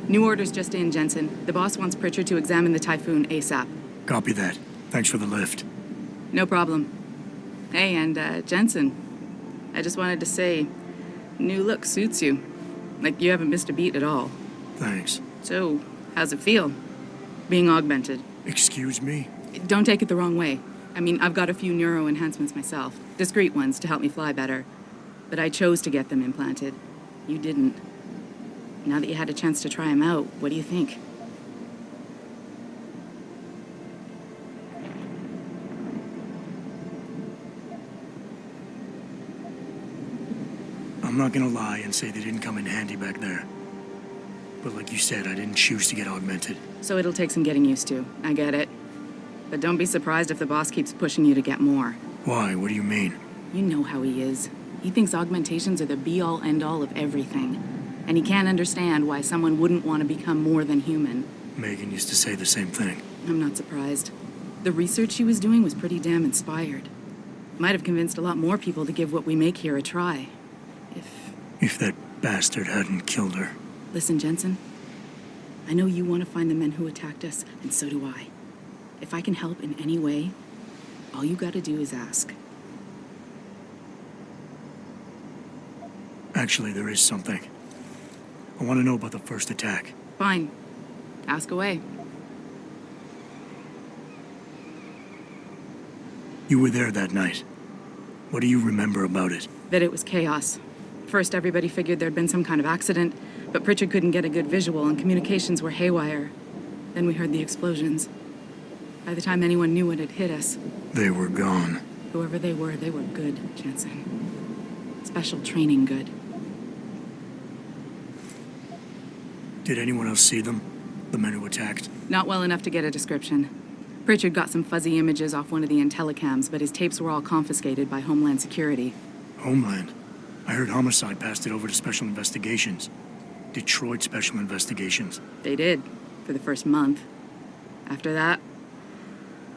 New orders just in, Jensen. The boss wants Pritchard to examine the Typhoon ASAP. Copy that. Thanks for the lift. No problem. Hey, and Jensen, I just wanted to say, new look suits you. Like you haven't missed a beat at all. Thanks. So, how's it feel? Being augmented? Excuse me? Don't take it the wrong way. I mean, I've got a few neuro enhancements myself. Discreet ones to help me fly better. But I chose to get them implanted. You didn't. Now that you had a chance to try them out, what do you think? I'm not gonna lie and say they didn't come in handy back there. But like you said, I didn't choose to get augmented. So it'll take some getting used to. I get it. But don't be surprised if the boss keeps pushing you to get more. Why? What do you mean? You know how he is. He thinks augmentations are the be-all, end-all of everything. And he can't understand why someone wouldn't want to become more than human. Megan used to say the same thing. I'm not surprised. The research she was doing was pretty damn inspired. Might have convinced a lot more people to give what we make here a try. If that bastard hadn't killed her. Listen, Jensen. I know you want to find the men who attacked us, and so do I. If I can help in any way, all you gotta do is ask. Actually, there is something. I want to know about the first attack. Fine. Ask away. You were there that night. What do you remember about it? That it was chaos. First, everybody figured there'd been some kind of accident, but Pritchard couldn't get a good visual and communications were haywire. Then we heard the explosions. By the time anyone knew what had hit us... They were gone. Whoever they were good, Jensen. Special training good. Did anyone else see them? The men who attacked? Not well enough to get a description. Pritchard got some fuzzy images off one of the Intellicams, but his tapes were all confiscated by Homeland Security. Homeland? I heard Homicide passed it over to Special Investigations. Detroit Special Investigations. They did, for the first month. After that,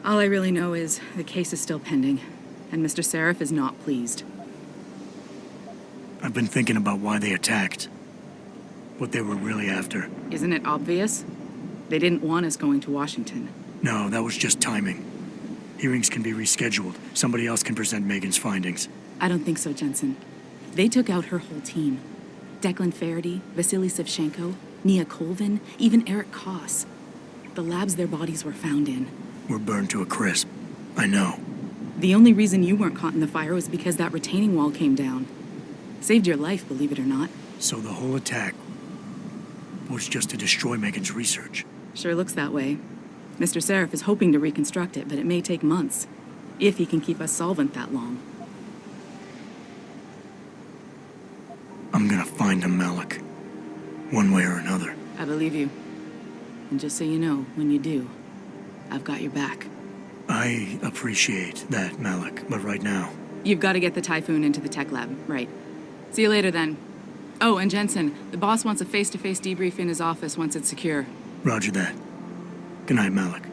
all I really know is the case is still pending, and Mr. Seraph is not pleased. I've been thinking about why they attacked. What they were really after. Isn't it obvious? They didn't want us going to Washington. No, that was just timing. Hearings can be rescheduled. Somebody else can present Megan's findings. I don't think so, Jensen. They took out her whole team. Declan Faraday, Vasily Savchenko, Nia Colvin, even Eric Koss. The labs their bodies were found in. Were burned to a crisp. I know. The only reason you weren't caught in the fire was because that retaining wall came down. Saved your life, believe it or not. So the whole attack was just to destroy Megan's research. Sure looks that way. Mr. Seraph is hoping to reconstruct it, but it may take months. If he can keep us solvent that long. I'm gonna find him, Malik. One way or another. I believe you. And just so you know, when you do, I've got your back. I appreciate that, Malik, but right now... You've got to get the Typhoon into the tech lab, right. See you later, then. Oh, and Jensen, the boss wants a face-to-face debrief in his office once it's secure. Roger that. Good night, Malik.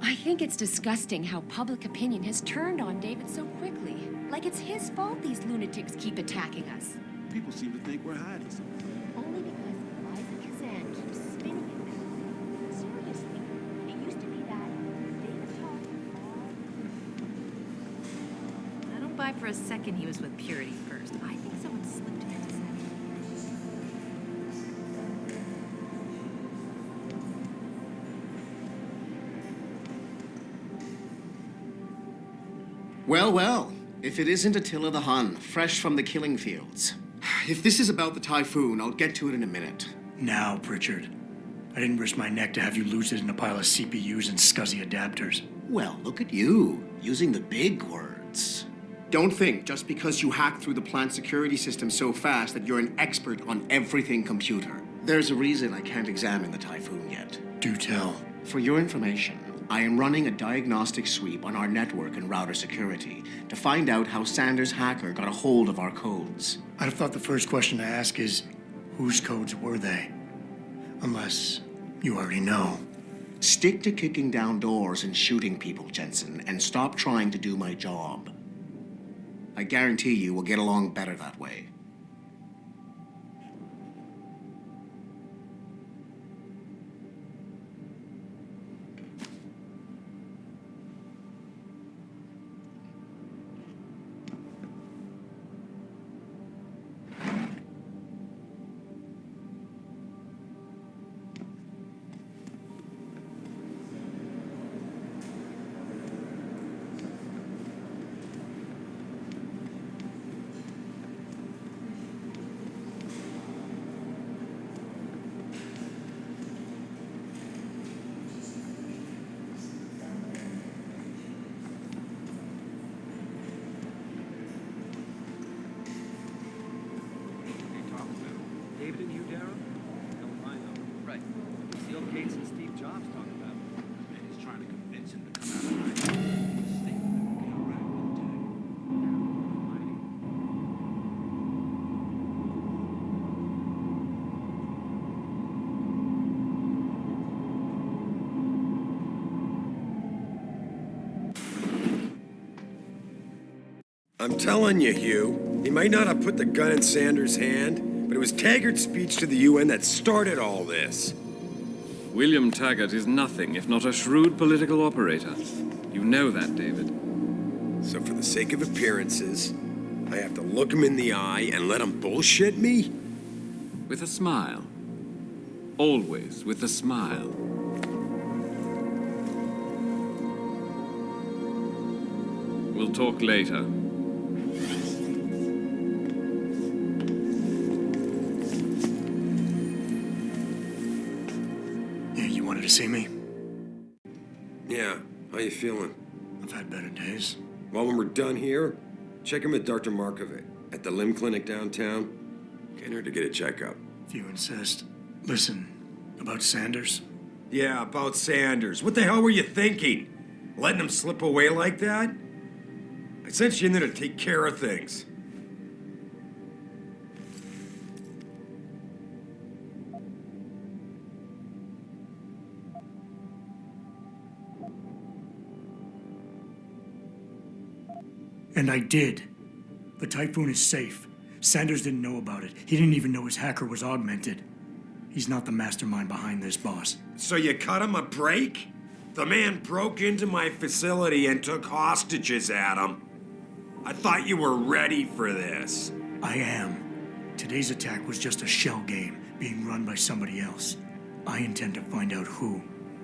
I think it's disgusting how public opinion has turned on David so quickly. Like it's his fault these lunatics keep attacking us. People seem to think we're hiding something. Only because Eliza Kazan keeps spinning it that way. Seriously, it used to be that big talk all... I don't buy for a second he was with Purity first. I think someone slipped him into second. Well, well. If it isn't Attila the Hun, fresh from the killing fields. If this is about the typhoon, I'll get to it in a minute. Now, Pritchard. I didn't risk my neck to have you lose it in a pile of CPUs and scuzzy adapters. Well, look at you, using the big words. Don't think just because you hacked through the plant security system so fast that you're an expert on everything computer. There's a reason I can't examine the typhoon yet. Do tell. For your information, I am running a diagnostic sweep on our network and router security to find out how Sanders' hacker got a hold of our codes. I'd have thought the first question to ask is, whose codes were they? Unless you already know. Stick to kicking down doors and shooting people, Jensen, and stop trying to do my job. I guarantee you we'll get along better that way. David and you, Darrow? No, I know. Right. What's the old Gates and Steve Jobs talking about? Man, he's trying to convince him to come out of hiding. Stay with him, get around one day. I'm telling you, Hugh, he might not have put the gun in Sanders' hand, but it was Taggart's speech to the UN that started all this. William Taggart is nothing if not a shrewd political operator. You know that, David. So for the sake of appearances, I have to look him in the eye and let him bullshit me? With a smile. Always with a smile. We'll talk later. You wanted to see me? Yeah, how you feeling? I've had better days. Well, when we're done here, check in with Dr. Markovic at the limb clinic downtown. Can't hurt to get a checkup. If you insist. Listen, about Sanders? Yeah, about Sanders. What the hell were you thinking? Letting him slip away like that? I sent you in there to take care of things. And I did. The typhoon is safe. Sanders didn't know about it. He didn't even know his hacker was augmented. He's not the mastermind behind this, boss. So you cut him a break? The man broke into my facility and took hostages at him. I thought you were ready for this. I am. Today's attack was just a shell game being run by somebody else. I intend to find out who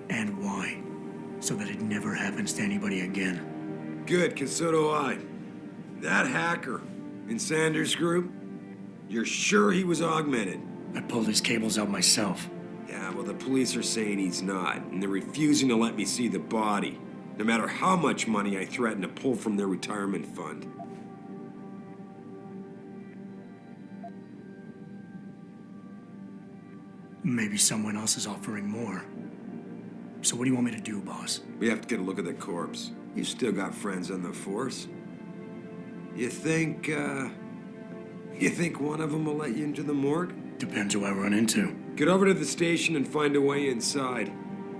and why, so that it never happens to anybody again. Good, 'cause so do I. That hacker in Sanders' group, you're sure he was augmented? I pulled his cables out myself. Yeah, well, the police are saying he's not, and they're refusing to let me see the body, no matter how much money I threaten to pull from their retirement fund. Maybe someone else is offering more. So what do you want me to do, boss? We have to get a look at the corpse. You still got friends on the force. You think one of them will let you into the morgue? Depends who I run into. Get over to the station and find a way inside.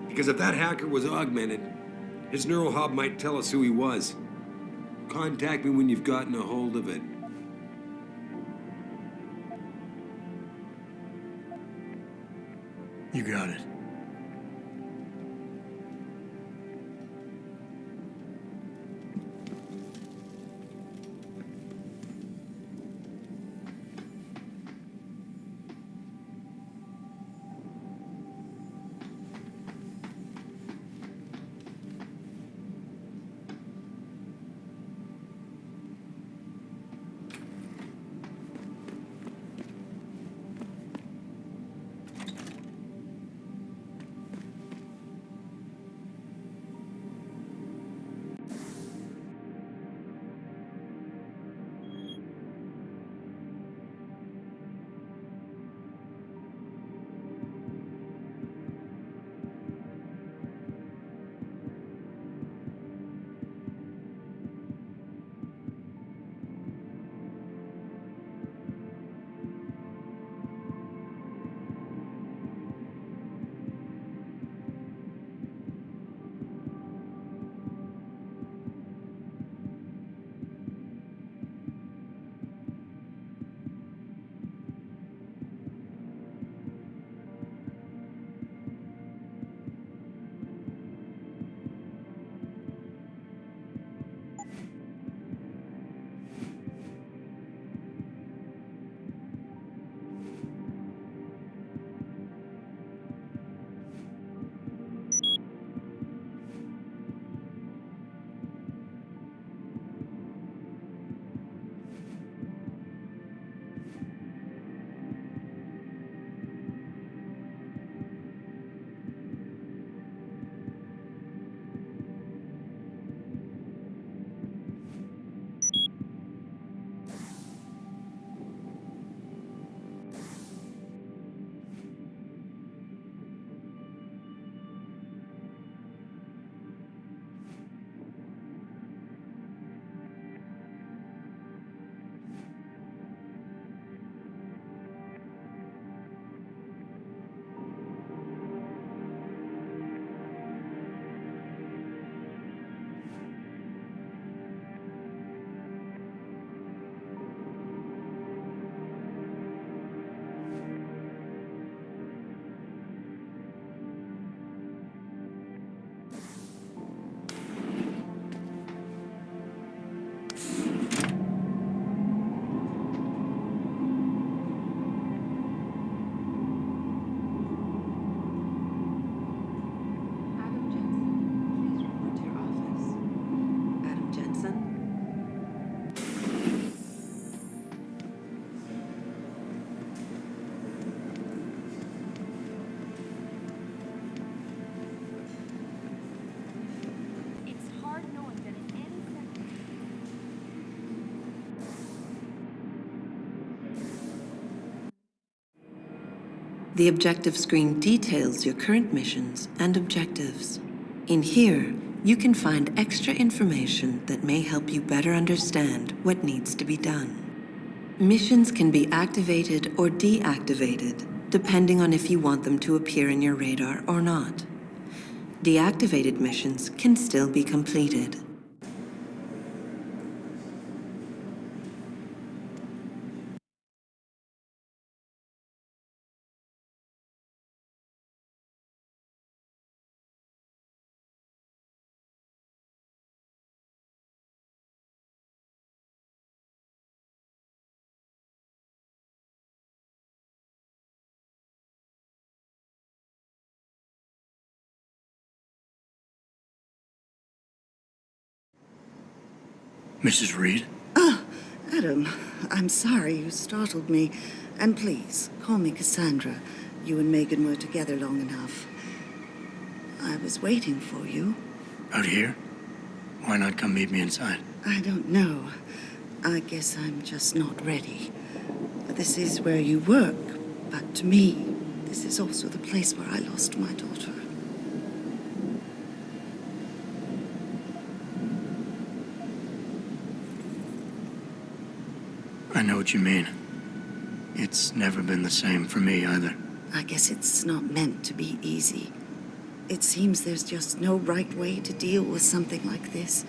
Because if that hacker was augmented, his neural hub might tell us who he was. Contact me when you've gotten a hold of it. You got it. The objective screen details your current missions and objectives. In here, you can find extra information that may help you better understand what needs to be done. Missions can be activated or deactivated, depending on if you want them to appear in your radar or not. Deactivated missions can still be completed. Mrs. Reed? Adam, I'm sorry you startled me. And please, call me Cassandra. You and Megan were together long enough. I was waiting for you. Out here? Why not come meet me inside? I don't know. I guess I'm just not ready. This is where you work, but to me, this is also the place where I lost my daughter. I know what you mean. It's never been the same for me either. I guess it's not meant to be easy. It seems there's just no right way to deal with something like this.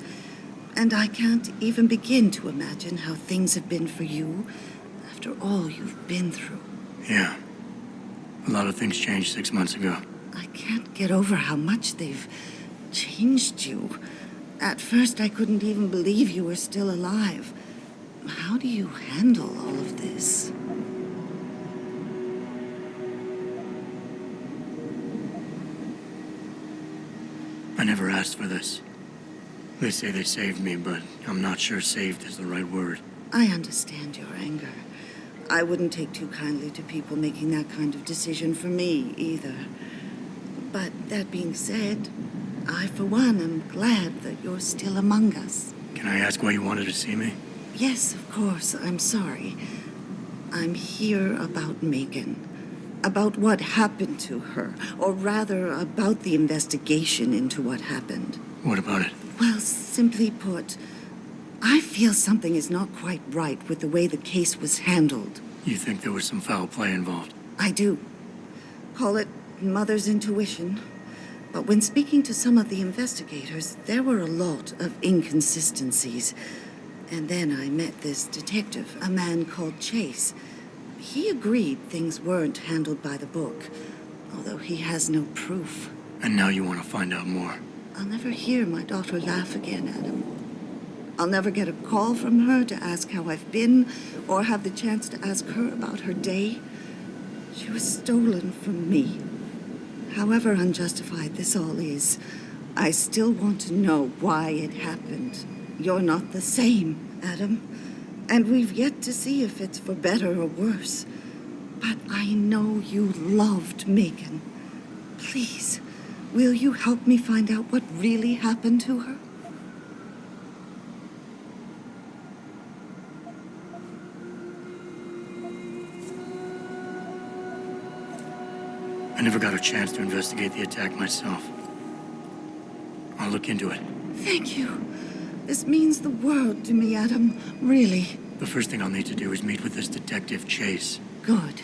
And I can't even begin to imagine how things have been for you after all you've been through. Yeah. A lot of things changed 6 months ago. I can't get over how much they've changed you. At first, I couldn't even believe you were still alive. How do you handle all of this? I never asked for this. They say they saved me, but I'm not sure saved is the right word. I understand your anger. I wouldn't take too kindly to people making that kind of decision for me, either. But that being said, I, for one, am glad that you're still among us. Can I ask why you wanted to see me? Yes, of course. I'm sorry. I'm here about Megan. About what happened to her. Or rather, about the investigation into what happened. What about it? Well, simply put, I feel something is not quite right with the way the case was handled. You think there was some foul play involved? I do. Call it mother's intuition. But when speaking to some of the investigators, there were a lot of inconsistencies. And then I met this detective, a man called Chase. He agreed things weren't handled by the book, although he has no proof. And now you want to find out more? I'll never hear my daughter laugh again, Adam. I'll never get a call from her to ask how I've been, or have the chance to ask her about her day. She was stolen from me. However unjustified this all is, I still want to know why it happened. You're not the same, Adam. And we've yet to see if it's for better or worse. But I know you loved Megan. Please, will you help me find out what really happened to her? I never got a chance to investigate the attack myself. I'll look into it. Thank you. This means the world to me, Adam. Really. The first thing I'll need to do is meet with this detective, Chase. Good.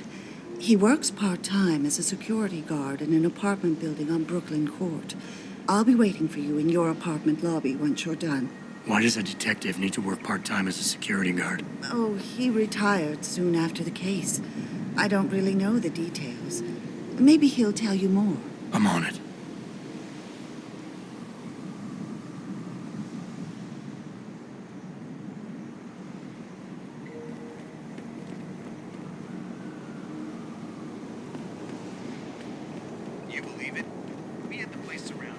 He works part-time as a security guard in an apartment building on Brooklyn Court. I'll be waiting for you in your apartment lobby once you're done. Why does a detective need to work part-time as a security guard? Oh, he retired soon after the case. I don't really know the details. Maybe he'll tell you more. I'm on it. You believe it? We had the place surrounded.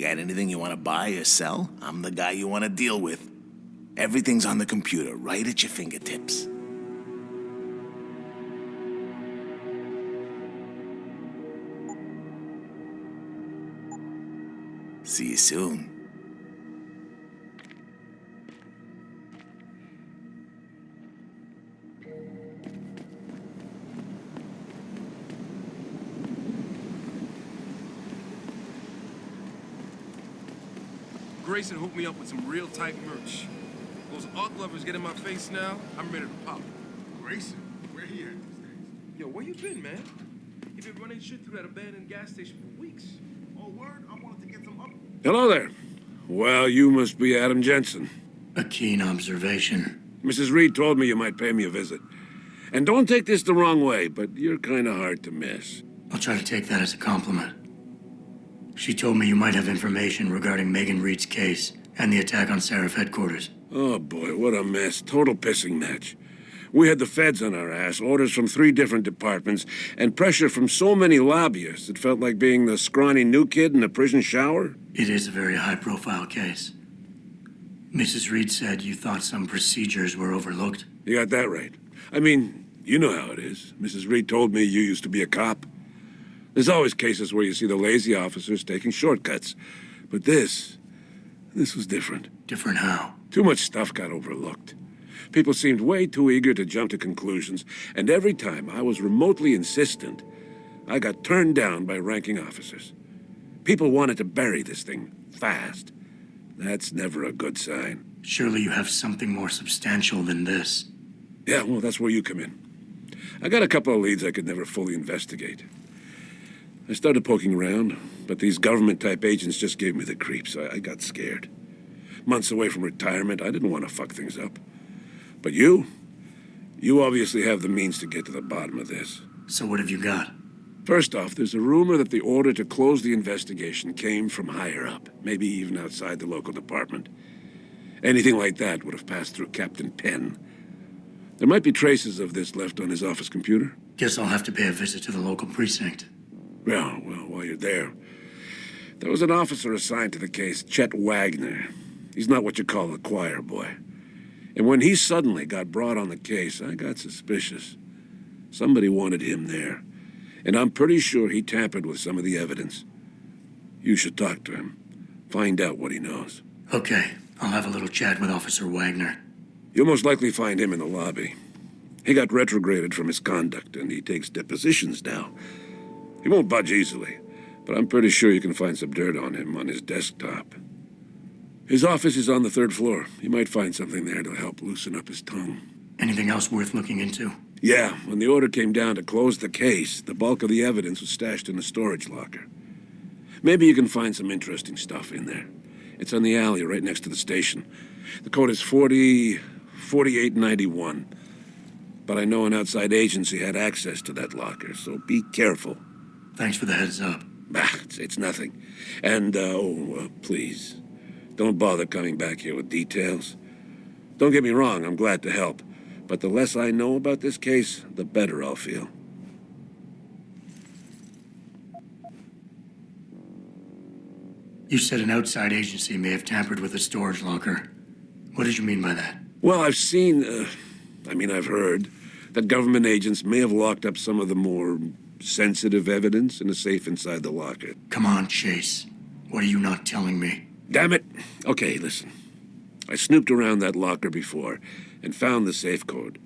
You got anything you want to buy or sell? I'm the guy you want to deal with. Everything's on the computer, right at your fingertips. See you soon. Grayson hooked me up with some real tight merch. Those art lovers get in my face now, I'm ready to pop. Grayson, where he at these days? Yo, where you been, man? You been running shit through that abandoned gas station for weeks. Oh, word? I wanted to get some up. Hello there. Well, you must be Adam Jensen. A keen observation. Mrs. Reed told me you might pay me a visit. And don't take this the wrong way, but you're kind of hard to miss. I'll try to take that as a compliment. She told me you might have information regarding Megan Reed's case and the attack on Seraph headquarters. Oh boy, what a mess. Total pissing match. We had the feds on our ass, orders from 3 different departments, and pressure from so many lobbyists it felt like being the scrawny new kid in a prison shower. It is a very high-profile case. Mrs. Reed said you thought some procedures were overlooked. You got that right. I mean, you know how it is. Mrs. Reed told me you used to be a cop. There's always cases where you see the lazy officers taking shortcuts. But this was different. Different how? Too much stuff got overlooked. People seemed way too eager to jump to conclusions, and every time I was remotely insistent, I got turned down by ranking officers. People wanted to bury this thing fast. That's never a good sign. Surely you have something more substantial than this. Yeah, well, that's where you come in. I got a couple of leads I could never fully investigate. I started poking around, but these government-type agents just gave me the creeps. I got scared. Months away from retirement, I didn't want to fuck things up. But you obviously have the means to get to the bottom of this. So what have you got? First off, there's a rumor that the order to close the investigation came from higher up, maybe even outside the local department. Anything like that would have passed through Captain Penn. There might be traces of this left on his office computer. Guess I'll have to pay a visit to the local precinct. Well, while you're there was an officer assigned to the case, Chet Wagner. He's not what you call a choir boy. And when he suddenly got brought on the case, I got suspicious. Somebody wanted him there. And I'm pretty sure he tampered with some of the evidence. You should talk to him. Find out what he knows. Okay, I'll have a little chat with Officer Wagner. You'll most likely find him in the lobby. He got retrograded from his conduct, and he takes depositions now. He won't budge easily, but I'm pretty sure you can find some dirt on him on his desktop. His office is on the 3rd floor. You might find something there to help loosen up his tongue. Anything else worth looking into? Yeah, when the order came down to close the case, the bulk of the evidence was stashed in a storage locker. Maybe you can find some interesting stuff in there. It's on the alley right next to the station. The code is 4891. But I know an outside agency had access to that locker, so be careful. Thanks for the heads up. Bah, it's nothing. And, please, don't bother coming back here with details. Don't get me wrong, I'm glad to help. But the less I know about this case, the better I'll feel. You said an outside agency may have tampered with a storage locker. What did you mean by that? Well, I've heard that government agents may have locked up some of the more sensitive evidence in a safe inside the locker. Come on, Chase. What are you not telling me? Damn it. Okay, listen. I snooped around that locker before and found the safe code.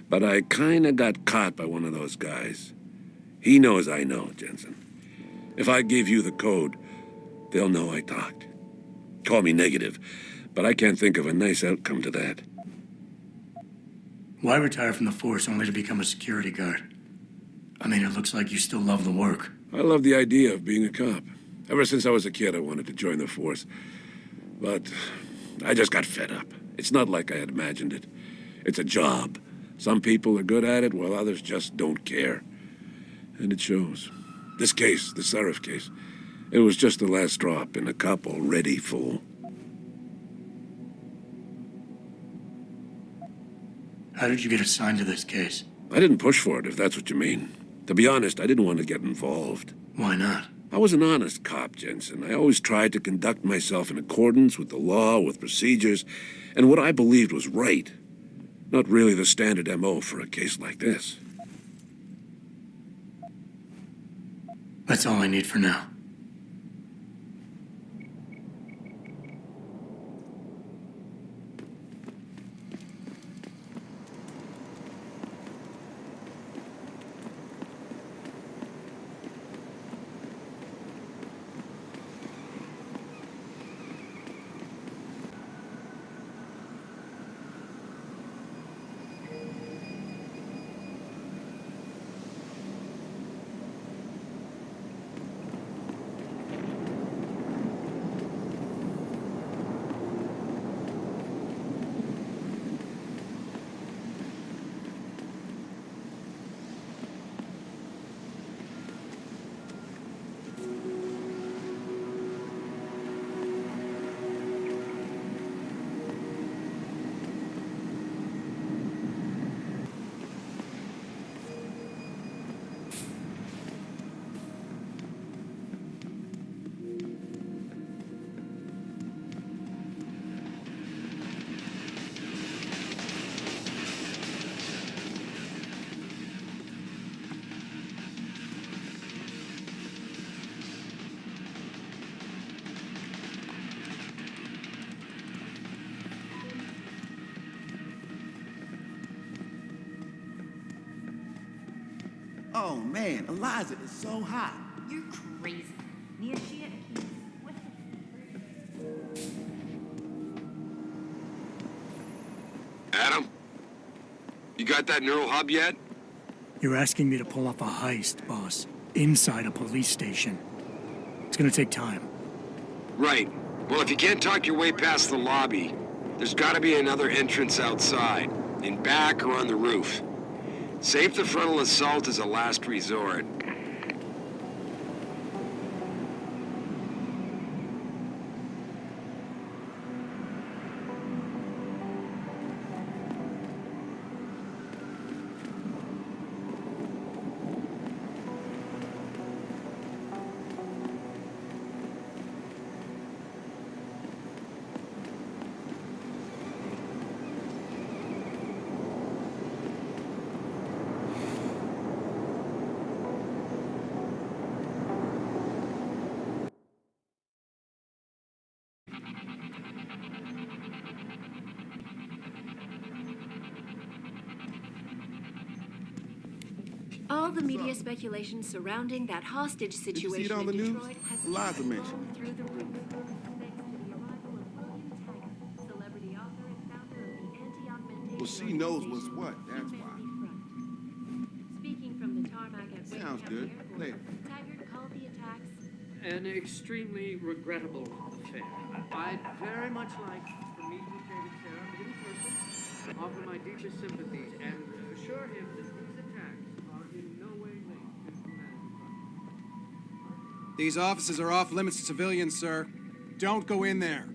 But I kinda got caught by one of those guys. He knows I know, Jensen. If I give you the code, they'll know I talked. Call me negative, but I can't think of a nice outcome to that. Why retire from the force only to become a security guard? I mean, it looks like you still love the work. I love the idea of being a cop. Ever since I was a kid, I wanted to join the force. But I just got fed up. It's not like I had imagined it. It's a job. Some people are good at it, while others just don't care. And it shows. This case, the Seraph case, it was just the last drop in a cup already full. How did you get assigned to this case? I didn't push for it, if that's what you mean. To be honest, I didn't want to get involved. Why not? I was an honest cop, Jensen. I always tried to conduct myself in accordance with the law, with procedures, and what I believed was right. Not really the standard MO for a case like this. That's all I need for now. Oh man, Eliza is so hot. You're crazy. Niashia Akis. Adam? You got that neural hub yet? You're asking me to pull off a heist, boss, inside a police station. It's gonna take time. Right. Well, if you can't talk your way past the lobby, there's gotta be another entrance outside, in back or on the roof. Save the frontal assault as a last resort. All the media speculation surrounding that hostage Did you see it situation on the in news? Detroit has Eliza just mentioned blown through the roof. Thanks to the arrival of William Taggart, celebrity author and founder of the anti-augmentation Well, she knows what's organization, what, that's why. Humanity Front. Speaking from the tarmac at Wayne Sounds County good. Airport, Play it. Taggart called the attacks An extremely regrettable affair. I'd very much like to meet with David Sarah in person, offer my deepest sympathies, and assure him that these attacks are in no way linked to Humanity Front. These offices are off limits to civilians, sir. Don't go in there.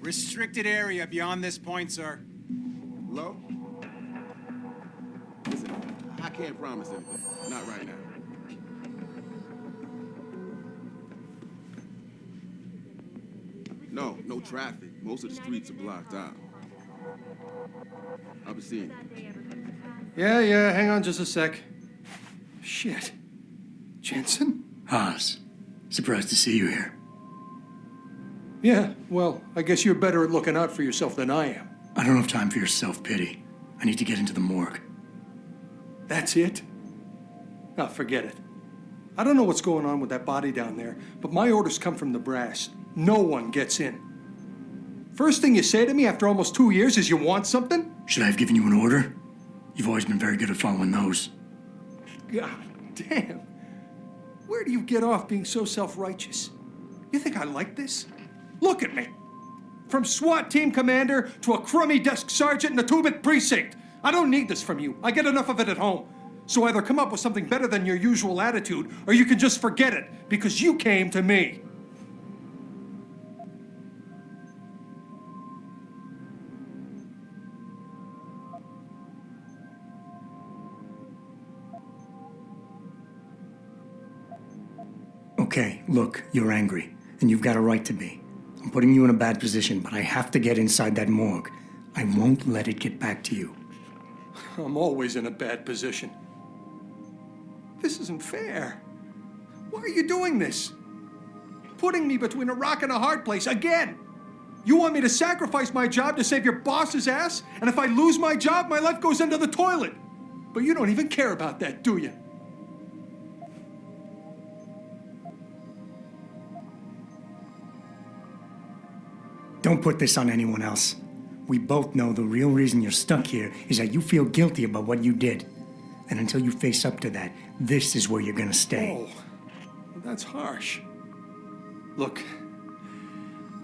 Restricted area beyond this point, sir. Hello? Listen, I can't promise anything. Not right now. No traffic. Most of the streets are blocked out. I'll be seeing you. Yeah, hang on just a sec. Shit. Jensen? Haas, surprised to see you here. Yeah, well, I guess you're better at looking out for yourself than I am. I don't have time for your self-pity. I need to get into the morgue. That's it? Now, forget it. I don't know what's going on with that body down there, but my orders come from the brass. No one gets in. First thing you say to me after almost 2 years is you want something? Should I have given you an order? You've always been very good at following those. God damn. Where do you get off being so self-righteous? You think I like this? Look at me. From SWAT team commander to a crummy desk sergeant in the 2-bit precinct. I don't need this from you. I get enough of it at home. So either come up with something better than your usual attitude, or you can just forget it, because you came to me. Okay, look, you're angry, and you've got a right to be. I'm putting you in a bad position, but I have to get inside that morgue. I won't let it get back to you. I'm always in a bad position. This isn't fair. Why are you doing this? Putting me between a rock and a hard place again. You want me to sacrifice my job to save your boss's ass? And if I lose my job, my life goes into the toilet. But you don't even care about that, do you? Don't put this on anyone else. We both know the real reason you're stuck here is that you feel guilty about what you did. And until you face up to that, this is where you're gonna stay. Oh, that's harsh. Look,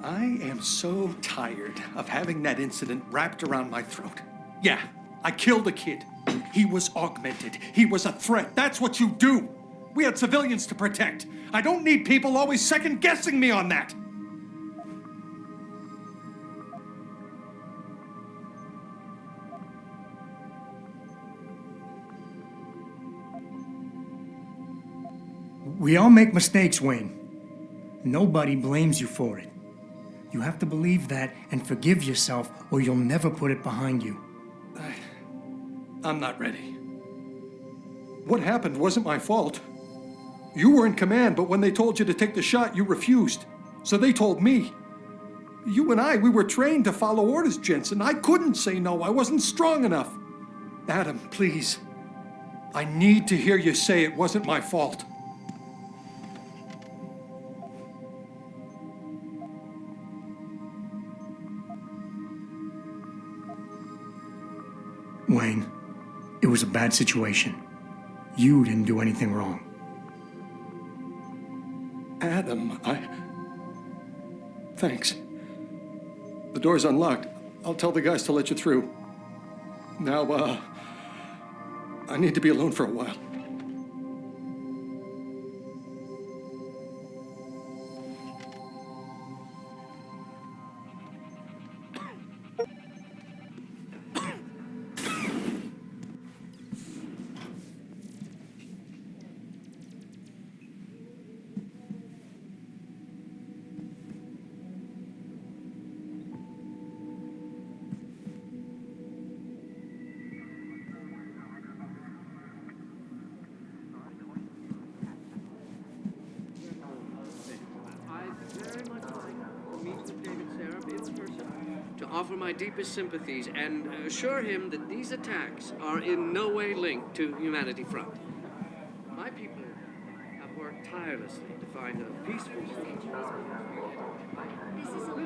I am so tired of having that incident wrapped around my throat. Yeah, I killed a kid. He was augmented. He was a threat. That's what you do. We had civilians to protect. I don't need people always second-guessing me on that. We all make mistakes, Wayne. Nobody blames you for it. You have to believe that and forgive yourself, or you'll never put it behind you. I'm not ready. What happened wasn't my fault. You were in command, but when they told you to take the shot, you refused. So they told me. You and I, we were trained to follow orders, Jensen. I couldn't say no. I wasn't strong enough. Adam, please. I need to hear you say it wasn't my fault. Wayne, it was a bad situation. You didn't do anything wrong. Adam, Thanks. The door's unlocked. I'll tell the guys to let you through. Now, I need to be alone for a while. Offer my deepest sympathies and assure him that these attacks are in no way linked to Humanity Front. My people have worked tirelessly to find a peaceful solution. This is all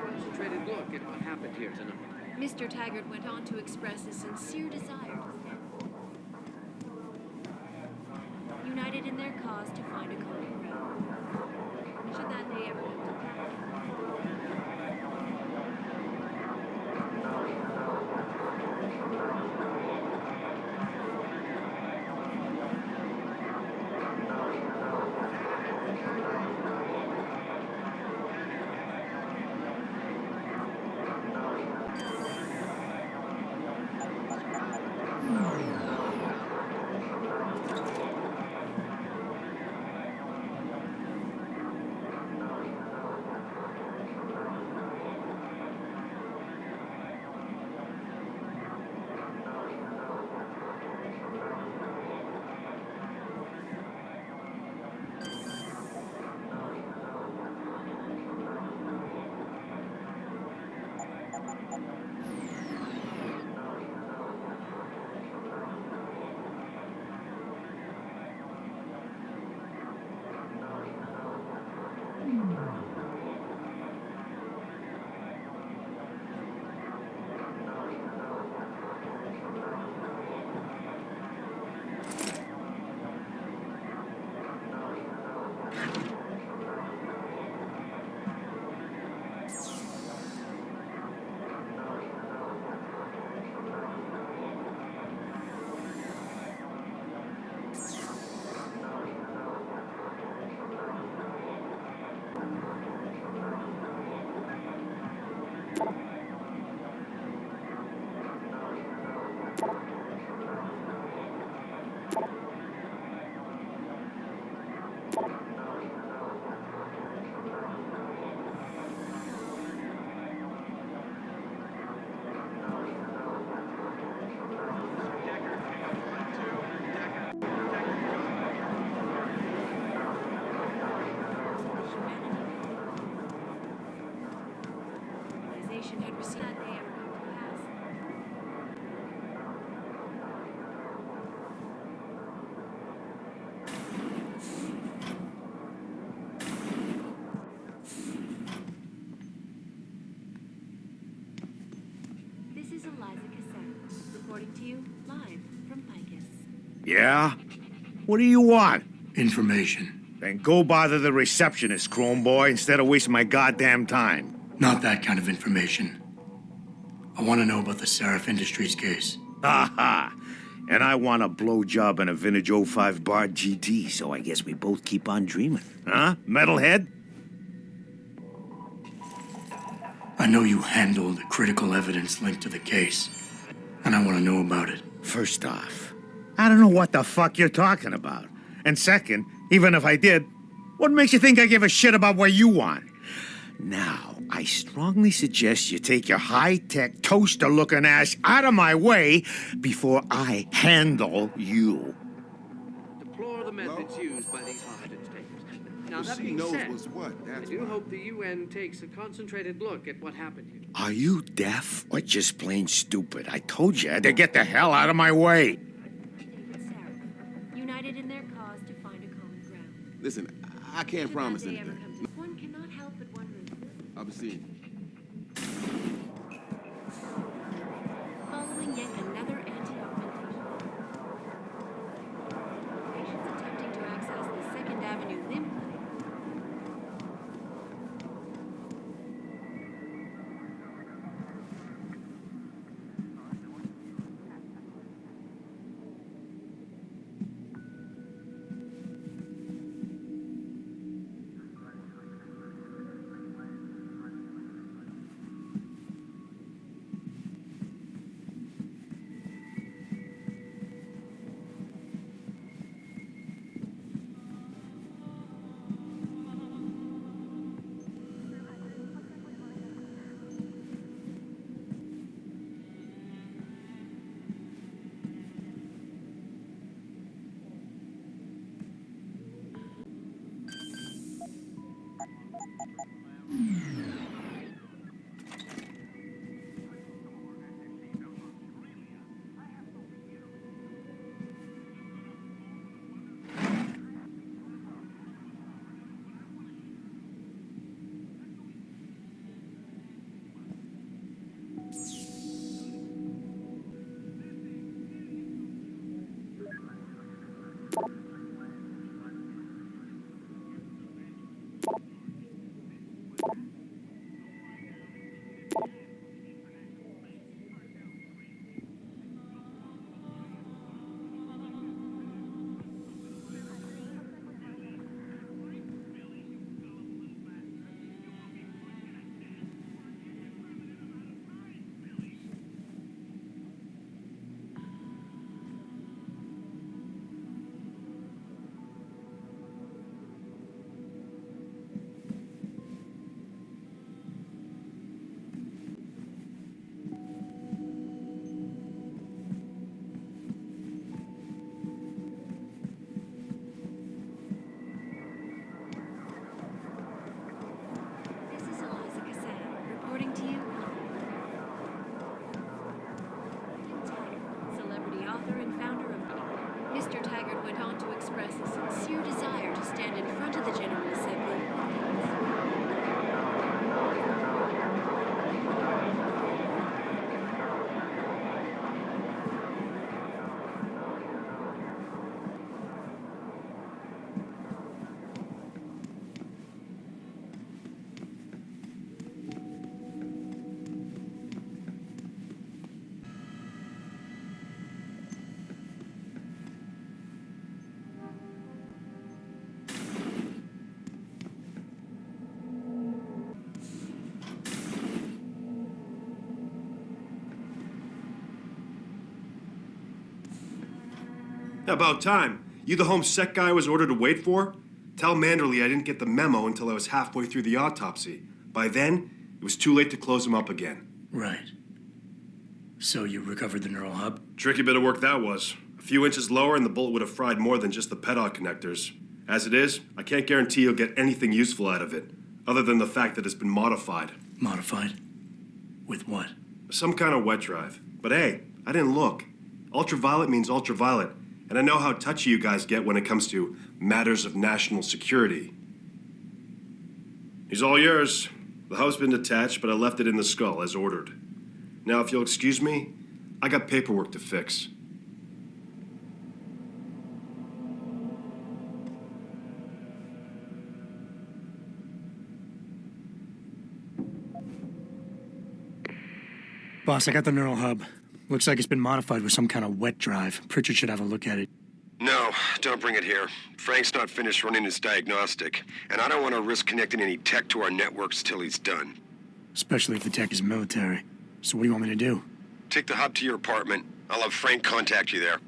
Concentrated look at what happened here tonight. Mr. Taggart went on to express a sincere desire united in their cause to find a common ground. Should that day ever come to pass? Organization had received that day ever come to pass. This is Eliza Cassette, reporting to you live from Picus. Yeah? What do you want? Information. Then go bother the receptionist, Chrome Boy, instead of wasting my goddamn time. Not that kind of information. I want to know about the Seraph Industries case. Ha ha! And I want a blowjob and a vintage '05 Bard GT, so I guess we both keep on dreaming. Huh, metalhead? I know you handled the critical evidence linked to the case, and I want to know about it. First off, I don't know what the fuck you're talking about. And second, even if I did, what makes you think I give a shit about what you want? Now, I strongly suggest you take your high-tech, toaster-looking ass out of my way before I handle you. Deplore the methods used by these hostage takers. Now, that being said, I do hope the UN takes a concentrated look at what happened here. Are you deaf or just plain stupid? I told you to get the hell out of my way. David Sarah, united in their cause to find a common ground. Listen, I can't promise Should that day ever anything. come to- One cannot help but wonder. I'll be seeing you. Following yet another anti-augmentation. Patients attempting to access the 2nd Avenue limb clinic. Mr. Taggart went on to express a sincere desire to stand in front of the General Assembly. About time. You the home sec guy I was ordered to wait for? Tell Manderley I didn't get the memo until I was halfway through the autopsy. By then, it was too late to close him up again. Right. So you recovered the neural hub? Tricky bit of work that was. A few inches lower and the bullet would have fried more than just the pedal connectors. As it is, I can't guarantee you'll get anything useful out of it, other than the fact that it's been modified. Modified? With what? Some kind of wet drive. But hey, I didn't look. Ultraviolet means ultraviolet, and I know how touchy you guys get when it comes to matters of national security. He's all yours. The hub's been detached, but I left it in the skull as ordered. Now, if you'll excuse me, I got paperwork to fix. Boss, I got the neural hub. Looks like it's been modified with some kind of wet drive. Pritchard should have a look at it. No, don't bring it here. Frank's not finished running his diagnostic, and I don't want to risk connecting any tech to our networks till he's done. Especially if the tech is military. So what do you want me to do? Take the hub to your apartment. I'll have Frank contact you there.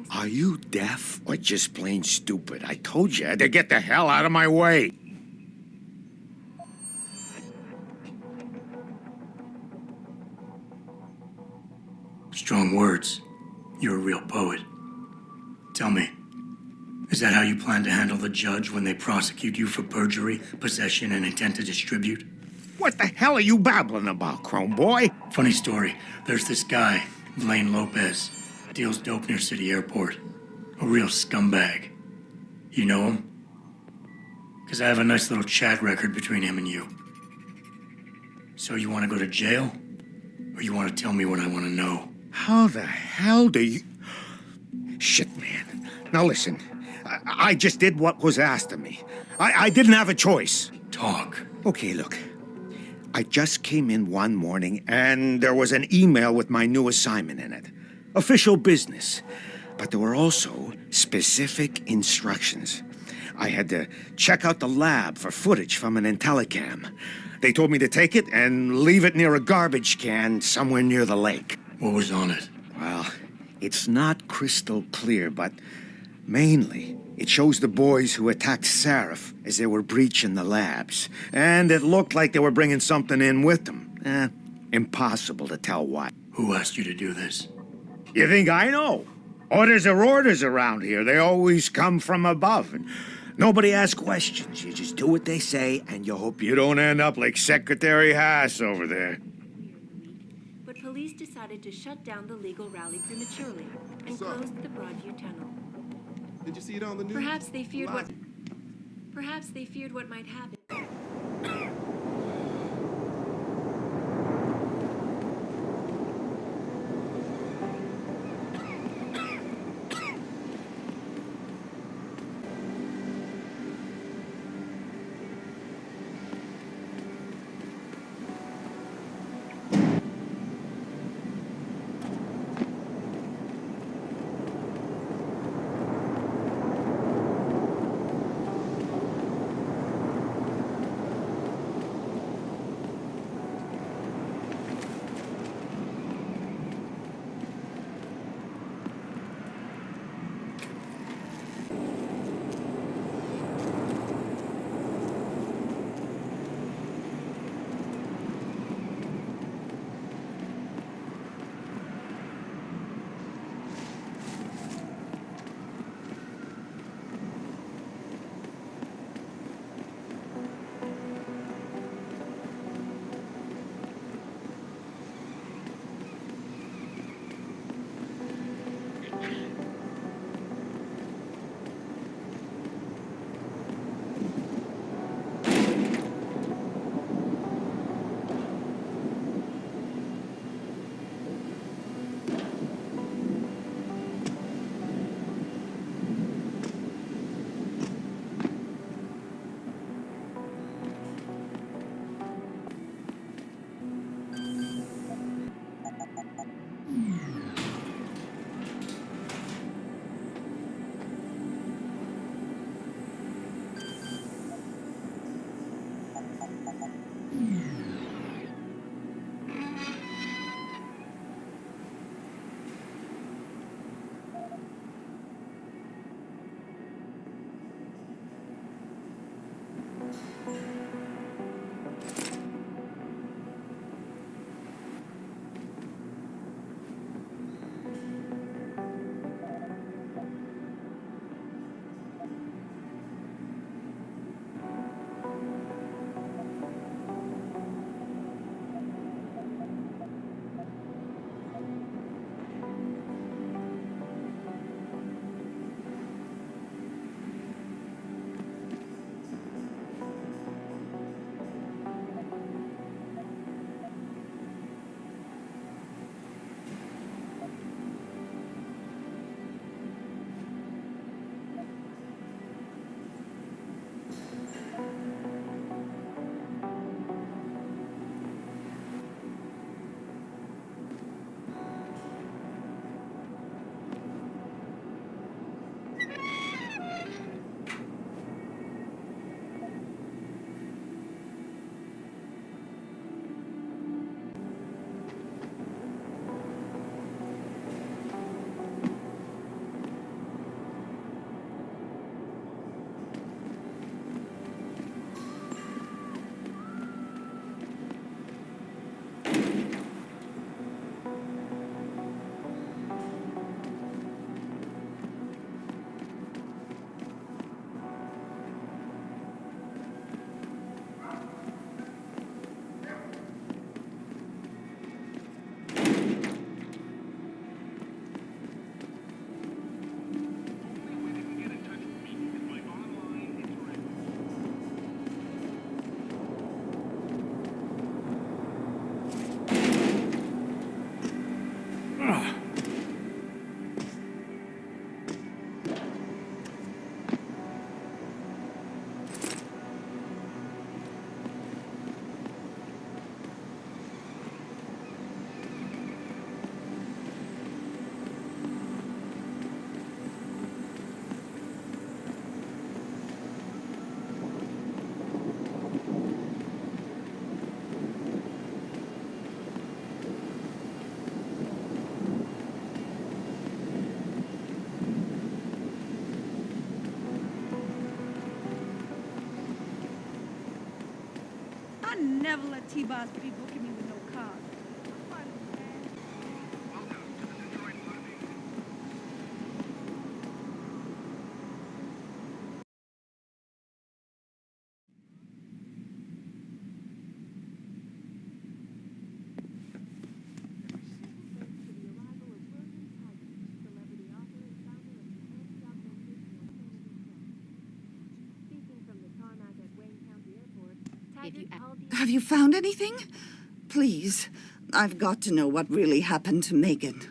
Frank's... Are you deaf or just plain stupid? I told you to get the hell out of my way. Strong words. You're a real poet. Tell me, is that how you plan to handle the judge when they prosecute you for perjury, possession, and intent to distribute? What the hell are you babbling about, Chrome Boy? Funny story. There's this guy, Blaine Lopez, deals dope near City Airport. A real scumbag. You know him? Because I have a nice little chat record between him and you. So you want to go to jail? Or you want to tell me what I want to know? How the hell do you... Shit, man. Now listen, I just did what was asked of me. I didn't have a choice. Talk. Okay, look. I just came in one morning and there was an email with my new assignment in it. Official business. But there were also specific instructions. I had to check out the lab for footage from an IntelliCam. They told me to take it and leave it near a garbage can somewhere near the lake. What was on it? Well, it's not crystal clear, but mainly it shows the boys who attacked Seraph as they were breaching the labs. And it looked like they were bringing something in with them. Impossible to tell what. Who asked you to do this? You think I know? Orders are orders around here. They always come from above. And nobody asks questions. You just do what they say, and you hope you don't end up like Secretary Haas over there. But police decided to shut down the legal rally prematurely and closed the Broadview Tunnel. Did you see it on the news? Perhaps they feared what might happen. I never let T-Boss be booking me with no car. Have you found anything? Please, I've got to know what really happened to Megan.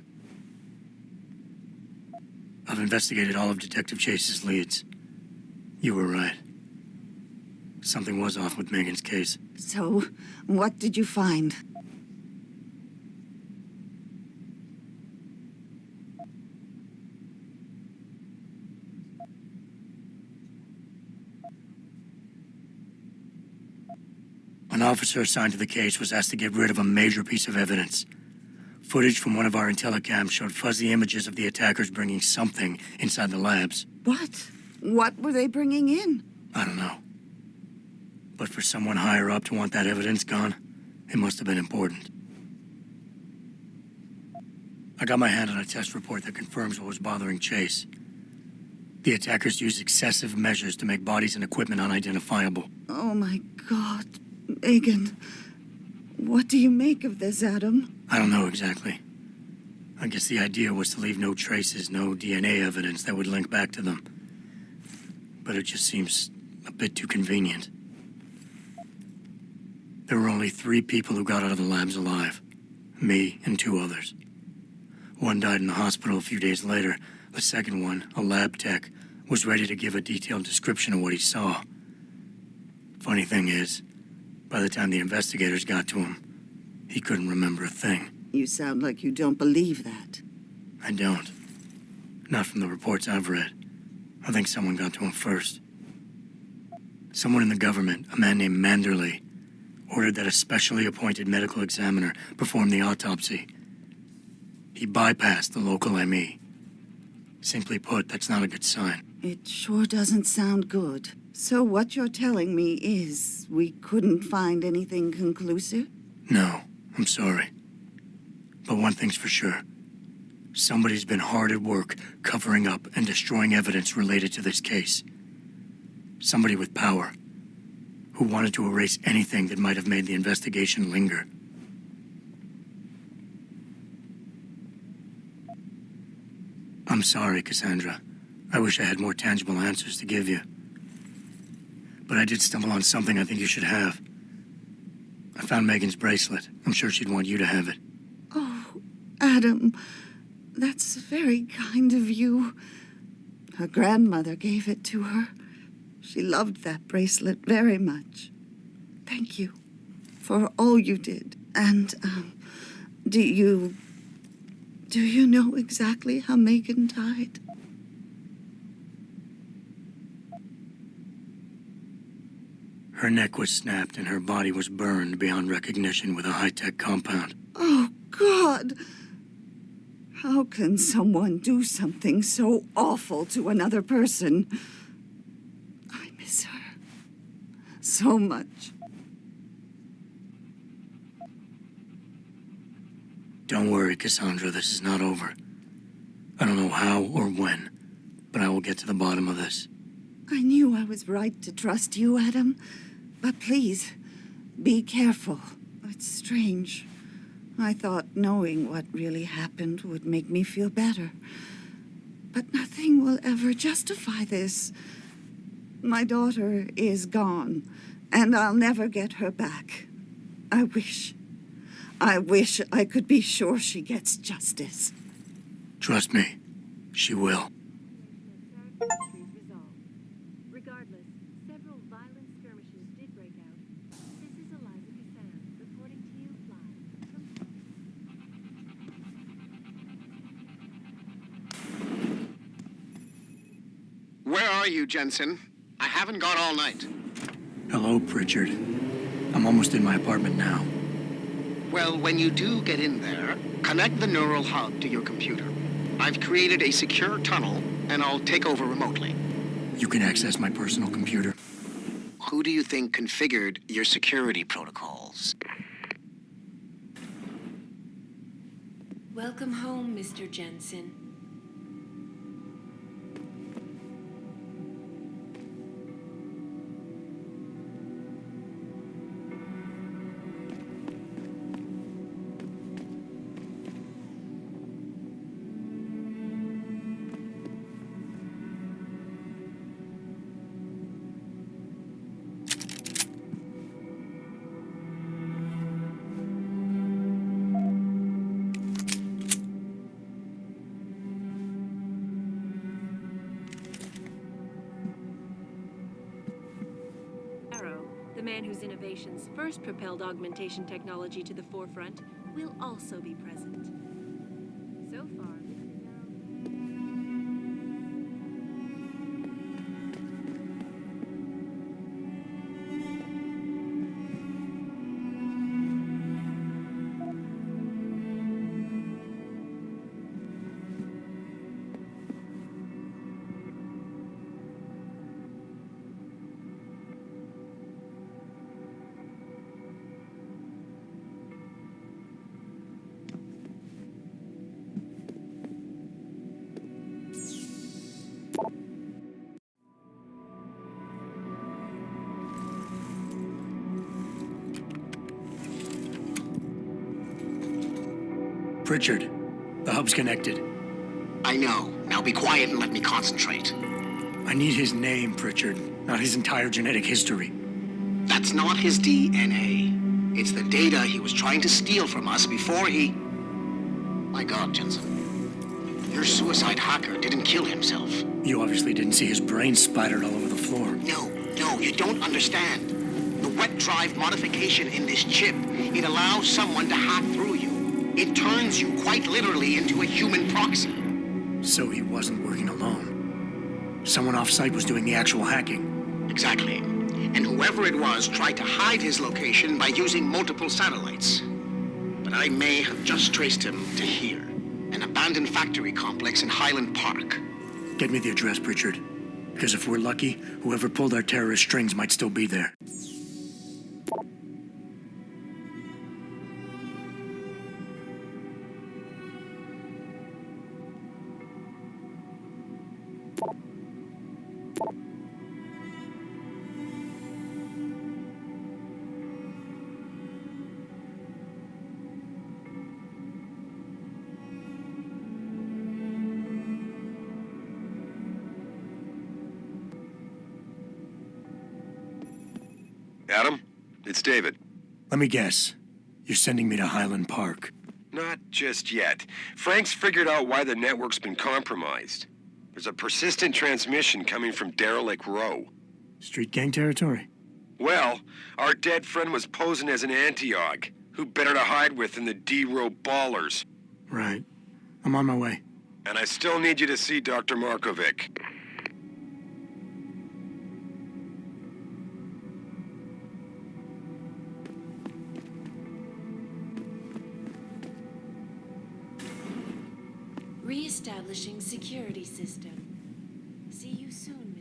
I've investigated all of Detective Chase's leads. You were right. Something was off with Megan's case. So, what did you find? An officer assigned to the case was asked to get rid of a major piece of evidence. Footage from one of our intellicams showed fuzzy images of the attackers bringing something inside the labs. What? What were they bringing in? I don't know. But for someone higher up to want that evidence gone, it must have been important. I got my hand on a test report that confirms what was bothering Chase. The attackers used excessive measures to make bodies and equipment unidentifiable. Oh my God, Megan. What do you make of this, Adam? I don't know exactly. I guess the idea was to leave no traces, no DNA evidence that would link back to them. But it just seems a bit too convenient. There were only 3 people who got out of the labs alive. Me and 2 others. One died in the hospital a few days later. The second one, a lab tech, was ready to give a detailed description of what he saw. Funny thing is, by the time the investigators got to him, he couldn't remember a thing. You sound like you don't believe that. I don't. Not from the reports I've read. I think someone got to him first. Someone in the government, a man named Manderley, ordered that a specially appointed medical examiner perform the autopsy. He bypassed the local ME. Simply put, that's not a good sign. It sure doesn't sound good. So what you're telling me is we couldn't find anything conclusive? No, I'm sorry. But one thing's for sure. Somebody's been hard at work covering up and destroying evidence related to this case. Somebody with power, who wanted to erase anything that might have made the investigation linger. I'm sorry, Cassandra. I wish I had more tangible answers to give you. But I did stumble on something I think you should have. I found Megan's bracelet. I'm sure she'd want you to have it. Oh, Adam, that's very kind of you. Her grandmother gave it to her. She loved that bracelet very much. Thank you for all you did. And, do you know exactly how Megan died? Her neck was snapped and her body was burned beyond recognition with a high-tech compound. Oh, God! How can someone do something so awful to another person? I miss her so much. Don't worry, Cassandra, this is not over. I don't know how or when, but I will get to the bottom of this. I knew I was right to trust you, Adam. But please, be careful. It's strange. I thought knowing what really happened would make me feel better. But nothing will ever justify this. My daughter is gone, and I'll never get her back. I wish I could be sure she gets justice. Trust me, she will. Regardless, several violent skirmishes did break out. This is Eliza Cassan, reporting to you live. Where are you, Jensen? I haven't gone all night. Hello, Pritchard. I'm almost in my apartment now. Well, when you do get in there, connect the neural hub to your computer. I've created a secure tunnel, and I'll take over remotely. You can access my personal computer. who do you think configured your security protocols? Welcome home, Mr. Jensen. The man whose innovations first propelled augmentation technology to the forefront, will also be present. So far, Pritchard, the hub's connected. I know. Now be quiet and let me concentrate. I need his name, Pritchard, not his entire genetic history. That's not his DNA. It's the data he was trying to steal from us before he... My God, Jensen. Your suicide hacker didn't kill himself. You obviously didn't see his brain splattered all over the floor. No, you don't understand. The wet drive modification in this chip, it allows someone to hack through you. It turns you quite literally into a human proxy. So he wasn't working alone. Someone off-site was doing the actual hacking. Exactly. And whoever it was tried to hide his location by using multiple satellites. But I may have just traced him to here, an abandoned factory complex in Highland Park. Get me the address, Pritchard. Because if we're lucky, whoever pulled our terrorist strings might still be there. Adam, it's David. Let me guess. You're sending me to Highland Park. Not just yet. Frank's figured out why the network's been compromised. There's a persistent transmission coming from Derelict Row. Street gang territory? Well, our dead friend was posing as an anti-aug. Who better to hide with than the D-Row ballers? Right. I'm on my way. And I still need you to see Dr. Markovic. Re-establishing security system. See you soon,